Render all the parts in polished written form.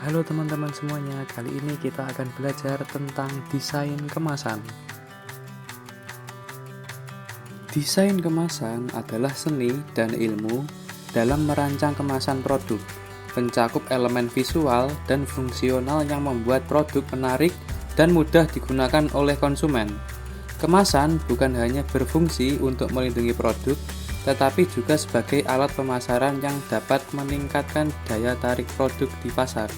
Halo teman-teman semuanya, kali ini kita akan belajar tentang desain kemasan. Desain kemasan adalah seni dan ilmu dalam merancang kemasan produk, mencakup elemen visual dan fungsional yang membuat produk menarik dan mudah digunakan oleh konsumen. Kemasan bukan hanya berfungsi untuk melindungi produk, tetapi juga sebagai alat pemasaran yang dapat meningkatkan daya tarik produk di pasar.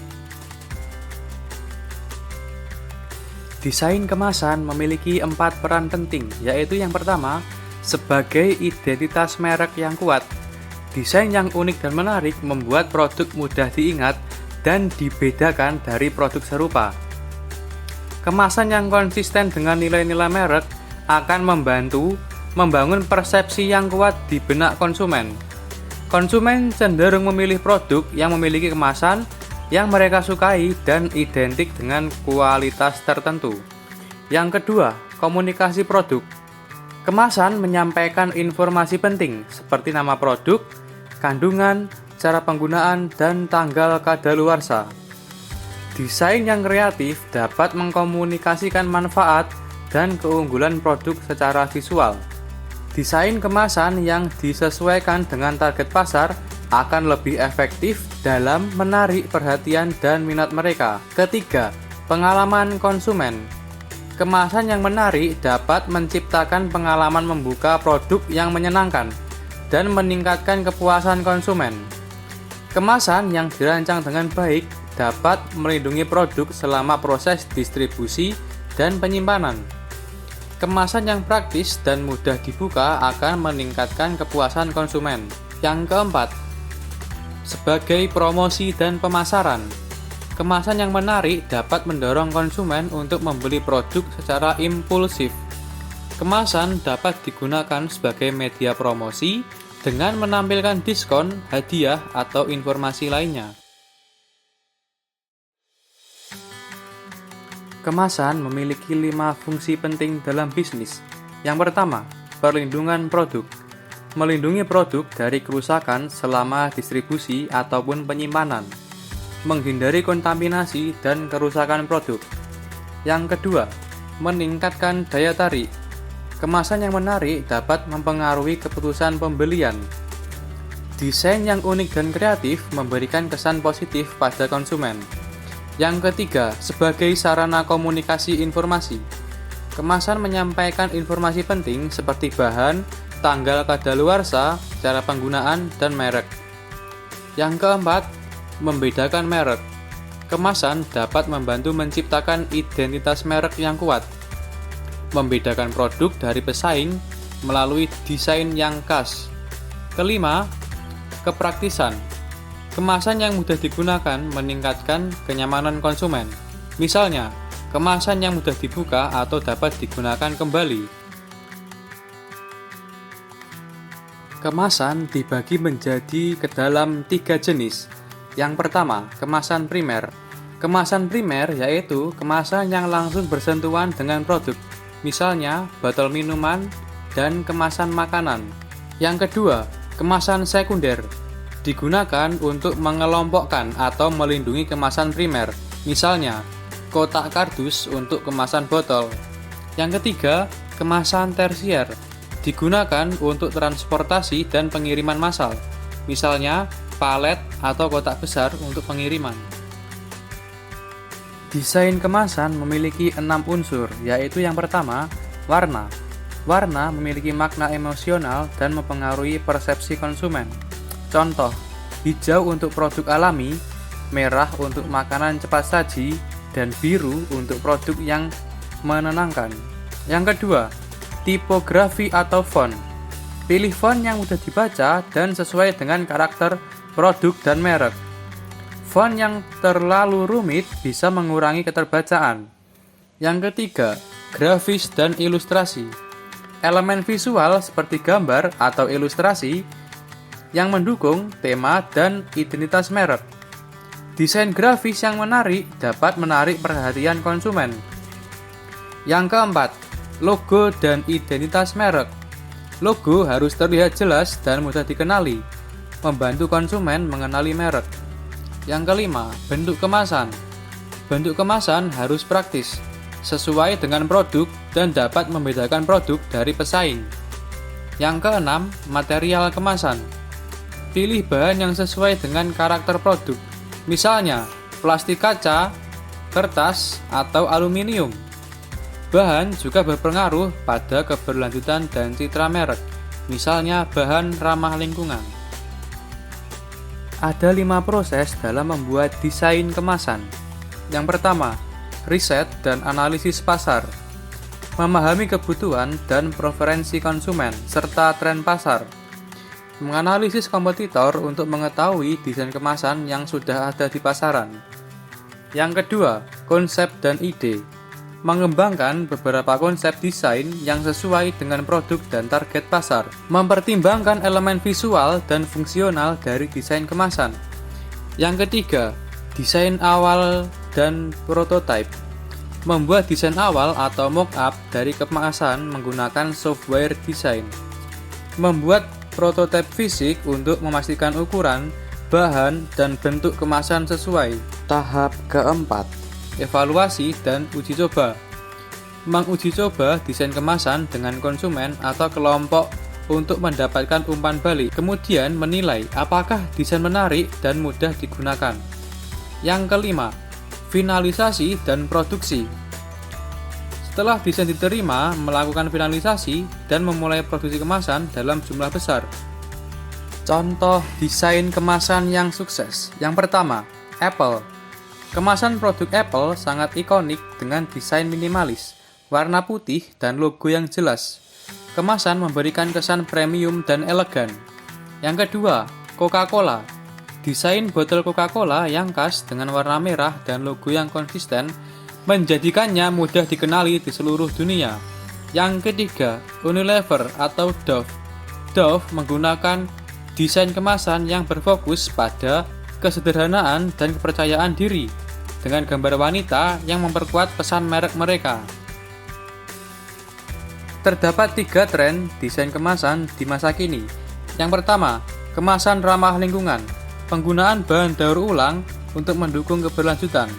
Desain kemasan memiliki 4 peran penting, yaitu yang pertama, sebagai identitas merek yang kuat. Desain yang unik dan menarik membuat produk mudah diingat dan dibedakan dari produk serupa. Kemasan yang konsisten dengan nilai-nilai merek akan membantu membangun persepsi yang kuat di benak konsumen. Konsumen cenderung memilih produk yang memiliki kemasan yang mereka sukai dan identik dengan kualitas tertentu. Yang kedua, komunikasi produk. Kemasan menyampaikan informasi penting seperti nama produk, kandungan, cara penggunaan, dan tanggal kadaluarsa. Desain yang kreatif dapat mengkomunikasikan manfaat dan keunggulan produk secara visual. Desain kemasan yang disesuaikan dengan target pasar akan lebih efektif dalam menarik perhatian dan minat mereka. Ketiga, pengalaman konsumen. Kemasan yang menarik dapat menciptakan pengalaman membuka produk yang menyenangkan dan meningkatkan kepuasan konsumen. Kemasan yang dirancang dengan baik dapat melindungi produk selama proses distribusi dan penyimpanan. Kemasan yang praktis dan mudah dibuka akan meningkatkan kepuasan konsumen. Yang keempat, sebagai promosi dan pemasaran. Kemasan yang menarik dapat mendorong konsumen untuk membeli produk secara impulsif. Kemasan dapat digunakan sebagai media promosi dengan menampilkan diskon, hadiah, atau informasi lainnya. Kemasan memiliki 5 fungsi penting dalam bisnis. Yang pertama, perlindungan produk. Melindungi produk dari kerusakan selama distribusi ataupun penyimpanan. Menghindari kontaminasi dan kerusakan produk. Yang kedua, meningkatkan daya tarik. Kemasan yang menarik dapat mempengaruhi keputusan pembelian. Desain yang unik dan kreatif memberikan kesan positif pada konsumen. Yang ketiga, sebagai sarana komunikasi informasi. Kemasan menyampaikan informasi penting seperti bahan, tanggal kadaluarsa, cara penggunaan, dan merek. Yang keempat, membedakan merek. Kemasan dapat membantu menciptakan identitas merek yang kuat, membedakan produk dari pesaing melalui desain yang khas. Kelima, kepraktisan. Kemasan yang mudah digunakan meningkatkan kenyamanan konsumen. Misalnya, kemasan yang mudah dibuka atau dapat digunakan kembali. Kemasan dibagi menjadi ke dalam 3 jenis. Yang pertama, kemasan primer. Kemasan primer yaitu kemasan yang langsung bersentuhan dengan produk, misalnya botol minuman dan kemasan makanan. Yang kedua, kemasan sekunder. Digunakan untuk mengelompokkan atau melindungi kemasan primer, misalnya kotak kardus untuk kemasan botol. Yang ketiga, kemasan tersier. Digunakan untuk transportasi dan pengiriman massal, misalnya palet atau kotak besar untuk pengiriman. Desain kemasan memiliki 6 unsur, yaitu yang pertama, warna. Warna memiliki makna emosional dan mempengaruhi persepsi konsumen. Contoh, hijau untuk produk alami, merah untuk makanan cepat saji, dan biru untuk produk yang menenangkan. Yang kedua, tipografi atau font. Pilih font yang mudah dibaca dan sesuai dengan karakter produk dan merek. Font yang terlalu rumit bisa mengurangi keterbacaan. Yang ketiga, grafis dan ilustrasi. Elemen visual seperti gambar atau ilustrasi yang mendukung tema dan identitas merek. Desain grafis yang menarik dapat menarik perhatian konsumen. Yang keempat, logo dan identitas merek. Logo harus terlihat jelas dan mudah dikenali, membantu konsumen mengenali merek. Yang kelima, bentuk kemasan. Bentuk kemasan harus praktis, sesuai dengan produk dan dapat membedakan produk dari pesaing. Yang keenam, material kemasan. Pilih bahan yang sesuai dengan karakter produk, misalnya plastik kaca, kertas, atau aluminium. Bahan juga berpengaruh pada keberlanjutan dan citra merek, misalnya bahan ramah lingkungan. Ada 5 proses dalam membuat desain kemasan. Yang pertama, riset dan analisis pasar. Memahami kebutuhan dan preferensi konsumen, serta tren pasar. Menganalisis kompetitor untuk mengetahui desain kemasan yang sudah ada di pasaran. Yang kedua, konsep dan ide. Mengembangkan beberapa konsep desain yang sesuai dengan produk dan target pasar. Mempertimbangkan elemen visual dan fungsional dari desain kemasan. Yang ketiga, desain awal dan prototype. Membuat desain awal atau mock-up dari kemasan menggunakan software desain. Membuat prototipe fisik untuk memastikan ukuran, bahan, dan bentuk kemasan sesuai. Tahap keempat, evaluasi dan uji coba. Menguji coba desain kemasan dengan konsumen atau kelompok untuk mendapatkan umpan balik. Kemudian menilai apakah desain menarik dan mudah digunakan. Yang kelima, finalisasi dan produksi. Setelah desain diterima, melakukan finalisasi dan memulai produksi kemasan dalam jumlah besar. Contoh desain kemasan yang sukses. Yang pertama, Apple. Kemasan produk Apple sangat ikonik dengan desain minimalis, warna putih, dan logo yang jelas. Kemasan memberikan kesan premium dan elegan. Yang kedua, Coca-Cola. Desain botol Coca-Cola yang khas dengan warna merah dan logo yang konsisten menjadikannya mudah dikenali di seluruh dunia. Yang ketiga, Unilever atau Dove. Dove menggunakan desain kemasan yang berfokus pada kesederhanaan dan kepercayaan diri, dengan gambar wanita yang memperkuat pesan merek mereka. Terdapat 3 tren desain kemasan di masa kini. Yang pertama, kemasan ramah lingkungan. Penggunaan bahan daur ulang untuk mendukung keberlanjutan.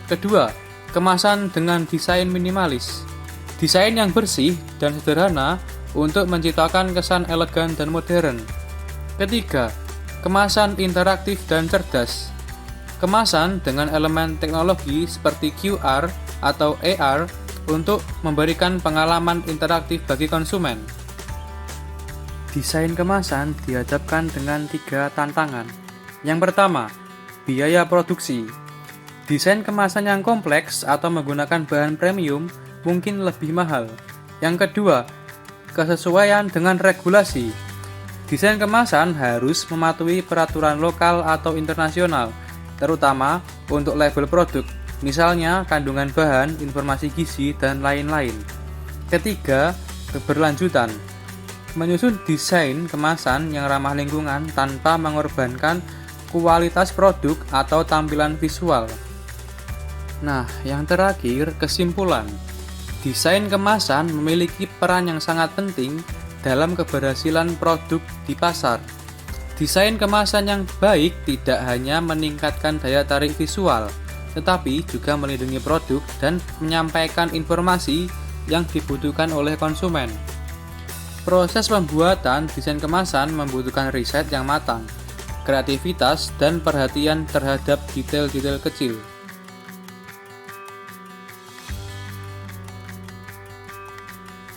Kedua, kemasan dengan desain minimalis. Desain yang bersih dan sederhana untuk menciptakan kesan elegan dan modern. Ketiga, kemasan interaktif dan cerdas. Kemasan dengan elemen teknologi seperti QR atau AR untuk memberikan pengalaman interaktif bagi konsumen. Desain kemasan dihadapkan dengan 3 tantangan. Yang pertama, biaya produksi. Desain kemasan yang kompleks atau menggunakan bahan premium mungkin lebih mahal. Yang kedua, kesesuaian dengan regulasi. Desain kemasan harus mematuhi peraturan lokal atau internasional, terutama untuk label produk, misalnya kandungan bahan, informasi gizi, dan lain-lain. Ketiga, keberlanjutan. Menyusun desain kemasan yang ramah lingkungan tanpa mengorbankan kualitas produk atau tampilan visual. Nah, yang terakhir, kesimpulan. Desain kemasan memiliki peran yang sangat penting dalam keberhasilan produk di pasar. Desain kemasan yang baik tidak hanya meningkatkan daya tarik visual, tetapi juga melindungi produk dan menyampaikan informasi yang dibutuhkan oleh konsumen. Proses pembuatan desain kemasan membutuhkan riset yang matang, kreativitas, dan perhatian terhadap detail-detail kecil.